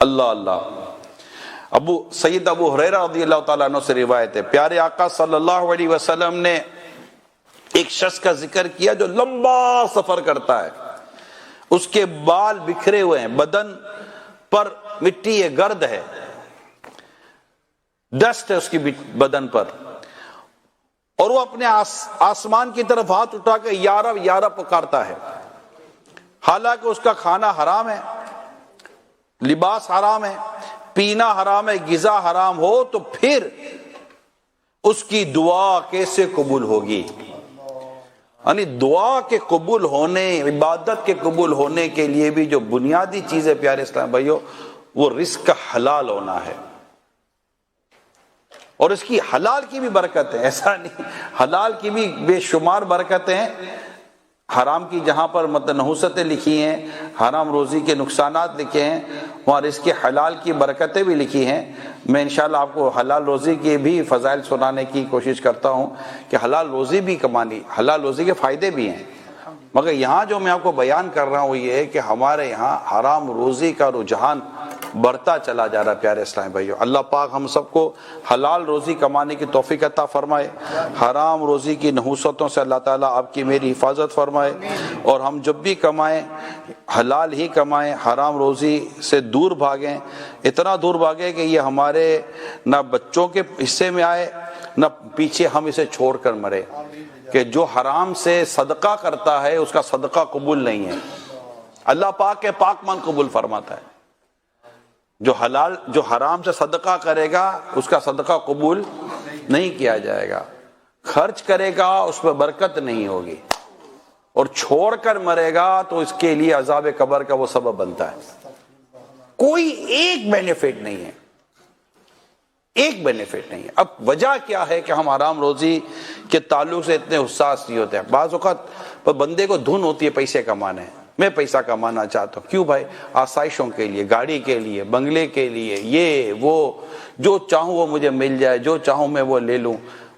اللہ اللہ۔ سید ابو ہریرہ رضی اللہ تعالیٰ عنہ سے روایت ہے، پیارے آقا صلی اللہ علیہ وسلم نے ایک شخص کا ذکر کیا جو لمبا سفر کرتا ہے، اس کے بال بکھرے ہوئے ہیں، بدن پر مٹی ہے، گرد ہے، ڈسٹ ہے اس کی بدن پر، اور وہ اپنے آسمان کی طرف ہاتھ اٹھا کے یا رب یا رب پکارتا ہے، حالانکہ اس کا کھانا حرام ہے، لباس حرام ہے، پینا حرام ہے، غذا حرام ہو، تو پھر اس کی دعا کیسے قبول ہوگی؟ یعنی دعا کے قبول ہونے، عبادت کے قبول ہونے کے لیے بھی جو بنیادی چیز ہے پیارے اسلام بھائیو، وہ رزق کا حلال ہونا ہے، اور اس کی حلال کی بھی برکت ہے، ایسا نہیں، حلال کی بھی بے شمار برکتیں ہیں، حرام کی جہاں پر نحوستیں لکھی ہیں، حرام روزی کے نقصانات لکھے ہیں، وہاں رزق حلال کی برکتیں بھی لکھی ہیں۔ میں انشاءاللہ آپ کو حلال روزی کے بھی فضائل سنانے کی کوشش کرتا ہوں کہ حلال روزی بھی کمانی، حلال روزی کے فائدے بھی ہیں، مگر یہاں جو میں آپ کو بیان کر رہا ہوں وہ یہ ہے کہ ہمارے یہاں حرام روزی کا رجحان بڑھتا چلا جا رہا ہے پیارے اسلام بھائیو۔ اللہ پاک ہم سب کو حلال روزی کمانے کی توفیق عطا فرمائے، حرام روزی کی نحوستوں سے اللہ تعالیٰ آپ کی میری حفاظت فرمائے، اور ہم جب بھی کمائیں حلال ہی کمائیں، حرام روزی سے دور بھاگیں، اتنا دور بھاگیں کہ یہ ہمارے نہ بچوں کے حصے میں آئے نہ پیچھے ہم اسے چھوڑ کر مرے، کہ جو حرام سے صدقہ کرتا ہے اس کا صدقہ قبول نہیں ہے، اللہ پاک کے پاک من قبول فرماتا ہے، جو حرام سے صدقہ کرے گا اس کا صدقہ قبول نہیں کیا جائے گا، خرچ کرے گا اس میں برکت نہیں ہوگی، اور چھوڑ کر مرے گا تو اس کے لیے عذاب قبر کا وہ سبب بنتا ہے۔ کوئی ایک بینیفٹ نہیں ہے، ایک بینیفٹ نہیں ہے۔ اب وجہ کیا ہے کہ ہم حرام روزی کے تعلق سے اتنے حساس نہیں ہوتے ہیں؟ بعض اوقات بندے کو دھن ہوتی ہے پیسے کمانے، میں پیسہ کمانا چاہتا ہوں، کیوں بھائی؟ آسائشوں کے لیے، گاڑی کے لیے، بنگلے کے لیے، یہ وہ، جو چاہوں وہ مجھے مل جائے، جو چاہوں میں وہ لے لوں۔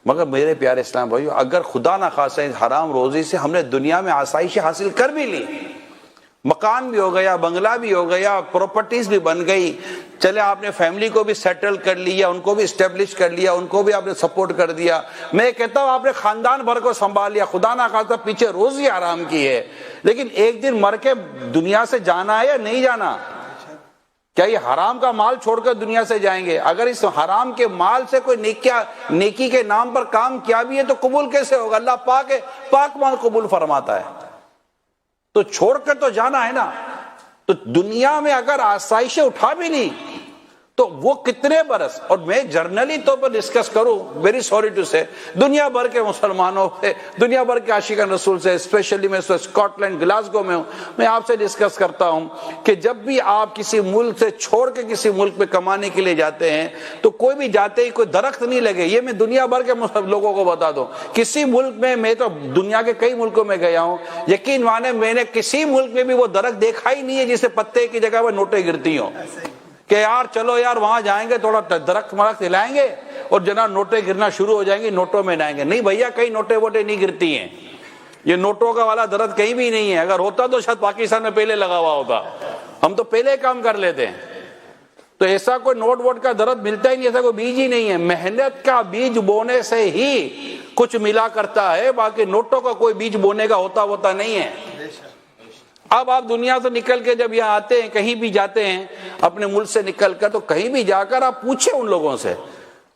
مگر میرے پیارے اسلام بھائیو، اگر خدا نہ خواستہ حرام روزی سے ہم نے دنیا میں آسائشیں حاصل کر بھی لی، مکان بھی ہو گیا، بنگلہ بھی ہو گیا، پراپرٹیز بھی بن گئی، چلے آپ نے فیملی کو بھی سیٹل کر لیا، ان کو بھی اسٹیبلش کر لیا، ان کو بھی آپ نے سپورٹ کر دیا، میں کہتا ہوں آپ نے خاندان بھر کو سنبھال لیا، خدا نہ خواستہ پیچھے روزی حرام کی ہے، لیکن ایک دن مر کے دنیا سے جانا ہے یا نہیں جانا؟ کیا یہ حرام کا مال چھوڑ کر دنیا سے جائیں گے؟ اگر اس حرام کے مال سے کوئی نیکی کے نام پر کام کیا بھی ہے تو قبول کیسے ہوگا؟ اللہ پاک مال قبول فرماتا ہے، تو چھوڑ کر تو جانا ہے نا۔ تو دنیا میں اگر آسائشیں اٹھا بھی لی تو وہ کتنے برس، اور میں جرنلی طور پر ڈسکس کروں، ویری سوری ٹو سے، دنیا بھر کے مسلمانوں سے، دنیا بھر کے عاشقان رسول سے، اسپیشلی میں اسکاٹ لینڈ گلاسگو میں ہوں، میں آپ سے ڈسکس کرتا ہوں کہ جب بھی آپ کسی ملک سے چھوڑ کے کسی ملک میں کمانے کے لیے جاتے ہیں تو کوئی بھی جاتے ہی کوئی درخت نہیں لگے، یہ میں دنیا بھر کے لوگوں کو بتا دوں۔ کسی ملک میں تو دنیا کے کئی ملکوں میں گیا ہوں، یقین مانے میں نے کسی ملک میں بھی وہ درخت دیکھا ہی نہیں ہے جسے پتے کی جگہ وہ نوٹیں گرتی ہوں، کہ یار چلو یار وہاں جائیں گے تھوڑا درخت مرخت ہلائیں گے اور جناب نوٹیں گرنا شروع ہو جائیں گی، نوٹوں میں جائیں گے۔ نہیں بھیا، کئی نوٹیں ووٹیں نہیں گرتی ہیں، یہ نوٹوں کا والا درخت کہیں بھی نہیں ہے، اگر ہوتا تو شاید پاکستان میں پہلے لگا ہوا ہوتا، ہم تو پہلے کام کر لیتے ہیں۔ تو ایسا کوئی نوٹ ووٹ کا درخت ملتا ہی نہیں، ایسا کوئی بیج ہی نہیں ہے، محنت کا بیج بونے سے ہی کچھ ملا کرتا ہے، باقی نوٹوں کا کوئی بیج بونے کا ہوتا نہیں ہے۔ اب آپ دنیا سے نکل کے جب یہاں آتے ہیں، کہیں بھی جاتے ہیں اپنے ملک سے نکل کر، تو کہیں بھی جا کر آپ پوچھیں ان لوگوں سے،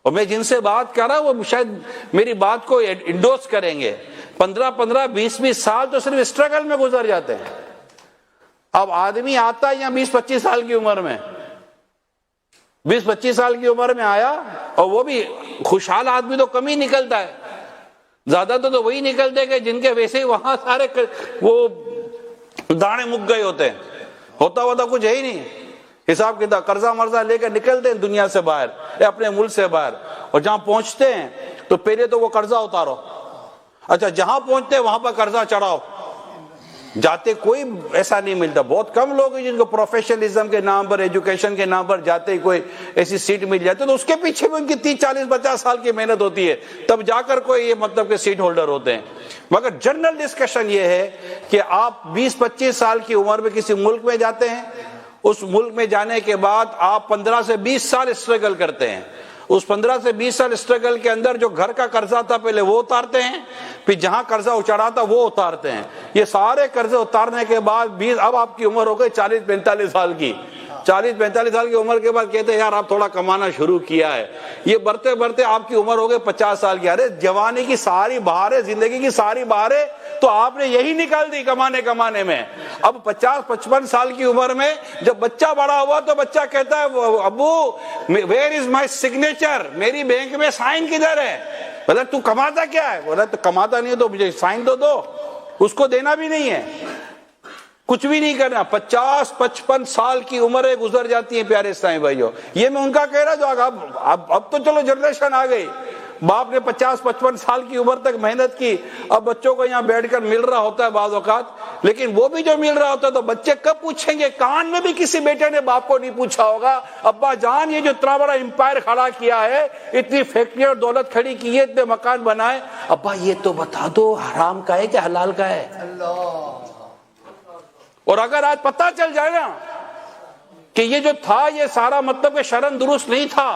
اور میں جن سے بات کر رہا ہوں وہ شاید میری بات کو انڈورس کریں گے، 15 20 سال تو صرف اسٹرگل میں گزر جاتے ہیں۔ اب آدمی آتا ہے یہاں 20-25 سال کی عمر میں، 20-25 سال کی عمر میں آیا، اور وہ بھی خوشحال آدمی تو کم ہی نکلتا ہے، زیادہ تو وہی نکلتے کہ جن کے ویسے ہی وہاں سارے وہ دانے مک گئے ہوتے ہیں، ہوتا کچھ ہے ہی نہیں، حساب کتاب قرضہ مرضہ لے کر نکلتے ہیں دنیا سے باہر، اپنے ملک سے باہر، اور جہاں پہنچتے ہیں تو پہلے تو وہ قرضہ اتارو، اچھا جہاں پہنچتے ہیں وہاں پر قرضہ چڑھاؤ، جاتے کوئی ایسا نہیں ملتا، بہت کم لوگ ہیں جن کو پروفیشنلزم کے نام پر، ایجوکیشن کے نام پر جاتے ہی کوئی ایسی سیٹ مل جاتی ہے، تو اس کے پیچھے بھی ان کی 30-40-50 سال کی محنت ہوتی ہے، تب جا کر کوئی یہ مطلب کہ سیٹ ہولڈر ہوتے ہیں۔ مگر جنرل ڈسکشن یہ ہے کہ آپ 20-25 سال کی عمر میں کسی ملک میں جاتے ہیں، اس ملک میں جانے کے بعد آپ 15 سے 20 سال اسٹرگل کرتے ہیں. اس 15 سے 20 سال اسٹرگل کے اندر جو گھر کا قرضہ تھا پہلے وہ اتارتے ہیں, پھر جہاں قرضہ اچڑا تھا وہ اتارتے ہیں. یہ سارے قرضے اتارنے کے بعد اب آپ کی عمر ہو گئی 40-45 سال کی. 40-45 سال کی عمر کے بعد کہتے ہیں یار آپ تھوڑا کمانا شروع کیا ہے. یہ بڑھتے بڑھتے آپ کی عمر ہو گئی 50 سال کی. ارے جوانی کی ساری بہاریں, زندگی کی ساری بہاریں تو آپ نے یہی نکال دی کمانے میں. اب 50-55 سال کی عمر میں جب بچہ بڑا ہوا تو بچہ کہتا ہے ابو ویئر از مائی سگنیچر, میری بینک میں سائن کدھر ہے؟ بولا تو کماتا کیا ہے؟ بولا تو کماتا نہیں ہے تو مجھے سائن تو دو. اس کو دینا بھی نہیں ہے, کچھ بھی نہیں کرنا. 50-55 سال کی عمریں گزر جاتی ہیں پیارے اسلامی بھائیوں. یہ میں ان کا کہہ رہا جو اب تو چلو جنریشن آ گئی, باپ نے 50-55 سال کی عمر تک محنت کی, اب بچوں کو یہاں بیٹھ کر مل رہا ہوتا ہے بعض اوقات, لیکن وہ بھی جو مل رہا ہوتا ہے تو بچے کب پوچھیں گے؟ کان میں بھی کسی بیٹے نے باپ کو نہیں پوچھا ہوگا ابا جان یہ جو اتنا بڑا امپائر کھڑا کیا ہے, اتنی فیکٹری اور دولت کھڑی کی ہے, اتنے مکان بنائے, ابا یہ تو بتا دو حرام کا ہے کہ حلال کا ہے؟ اور اگر آج پتہ چل جائے نا کہ یہ جو تھا یہ سارا مطلب کہ شرن درست نہیں تھا,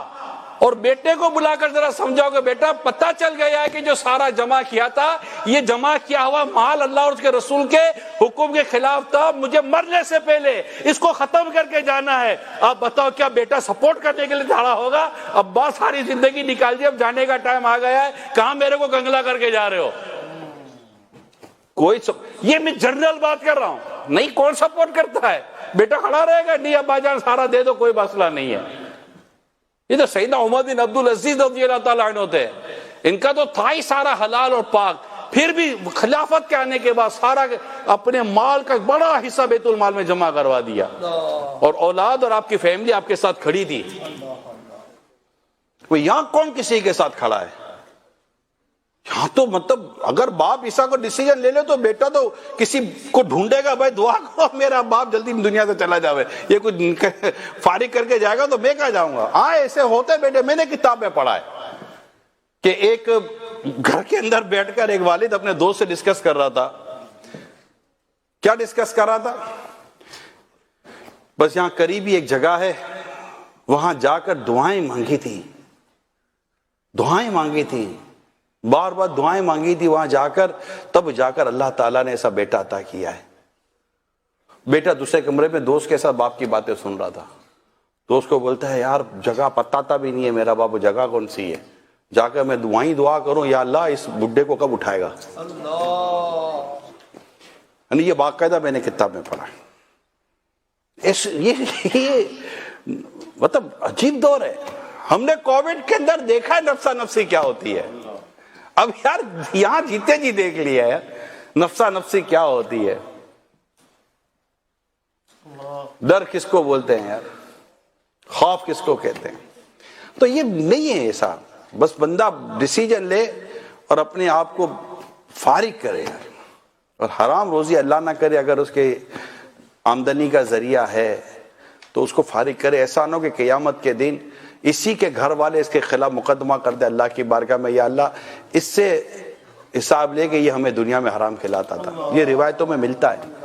اور بیٹے کو بلا کر ذرا سمجھاؤ کہ بیٹا پتہ چل گیا ہے کہ جو سارا جمع کیا تھا یہ جمع کیا ہوا مال اللہ اور اس کے رسول کے حکم کے خلاف تھا, مجھے مرنے سے پہلے اس کو ختم کر کے جانا ہے. آپ بتاؤ کیا بیٹا سپورٹ کرنے کے لیے کھڑا ہوگا؟ ابا ساری زندگی نکال دی, اب جانے کا ٹائم آ گیا ہے, کہاں میرے کو گنگلا کر کے جا رہے ہو؟ یہ میں جنرل بات کر رہا ہوں, نہیں کون سپورٹ کرتا ہے؟ بیٹا کھڑا رہے گا, نہیں ابا جان سارا دے دو کوئی مسئلہ نہیں ہے. یہ تو سیدنا عمر بن عبدالعزیز رضی اللہ تعالیٰ عنہ تھے, ان کا تو تھا ہی سارا حلال اور پاک, پھر بھی خلافت کے آنے کے بعد سارا اپنے مال کا بڑا حصہ بیت المال میں جمع کروا دیا, اور اولاد اور آپ کی فیملی آپ کے ساتھ کھڑی تھی. وہ یہاں کون کسی کے ساتھ کھڑا ہے؟ یہاں تو مطلب اگر باپ ایسا کو ڈیسیجن لے لے تو بیٹا تو کسی کو ڈھونڈے گا, بھائی دعا کرو میرا باپ جلدی دنیا سے چلا جاوے, یہ کچھ فارغ کر کے جائے گا تو میں کہاں جاؤں گا. ہاں ایسے ہوتے بیٹے, میں نے کتاب میں پڑھا ہے کہ ایک گھر کے اندر بیٹھ کر ایک والد اپنے دوست سے ڈسکس کر رہا تھا. کیا ڈسکس کر رہا تھا؟ بس یہاں قریب ہی ایک جگہ ہے, وہاں جا کر دعائیں مانگی تھی, بار بار دعائیں مانگی تھی وہاں جا کر, تب جا کر اللہ تعالیٰ نے ایسا بیٹا عطا کیا ہے. بیٹا دوسرے کمرے میں دوست کے ساتھ باپ کی باتیں سن رہا تھا. دوست کو بولتا ہے یار جگہ پتہ بھی نہیں ہے میرا باپ, جگہ کون سی ہے, جا کر میں دعا کروں یا اللہ اس بڈھے کو کب اٹھائے گا. یعنی یہ باقاعدہ میں نے کتاب میں پڑھا. یہ مطلب عجیب دور ہے. ہم نے کووڈ کے اندر دیکھا ہے نفسا نفسی کیا ہوتی ہے. اب یار یہاں جیتے جی دیکھ لیا ہے نفسا نفسی کیا ہوتی ہے. ڈر کس کو بولتے ہیں یار, خوف کس کو کہتے ہیں؟ تو یہ نہیں ہے ایسا. بس بندہ ڈیسیجن لے اور اپنے آپ کو فارغ کرے یار, اور حرام روزی اللہ نہ کرے. اگر اس کے آمدنی کا ذریعہ ہے تو اس کو فارغ کرے. ایسا نہ ہو کہ قیامت کے دن اسی کے گھر والے اس کے خلاف مقدمہ کر دے اللہ کی بارگاہ میں, یا اللہ اس سے حساب لے کہ یہ ہمیں دنیا میں حرام کھلاتا تھا. یہ روایتوں میں ملتا ہے.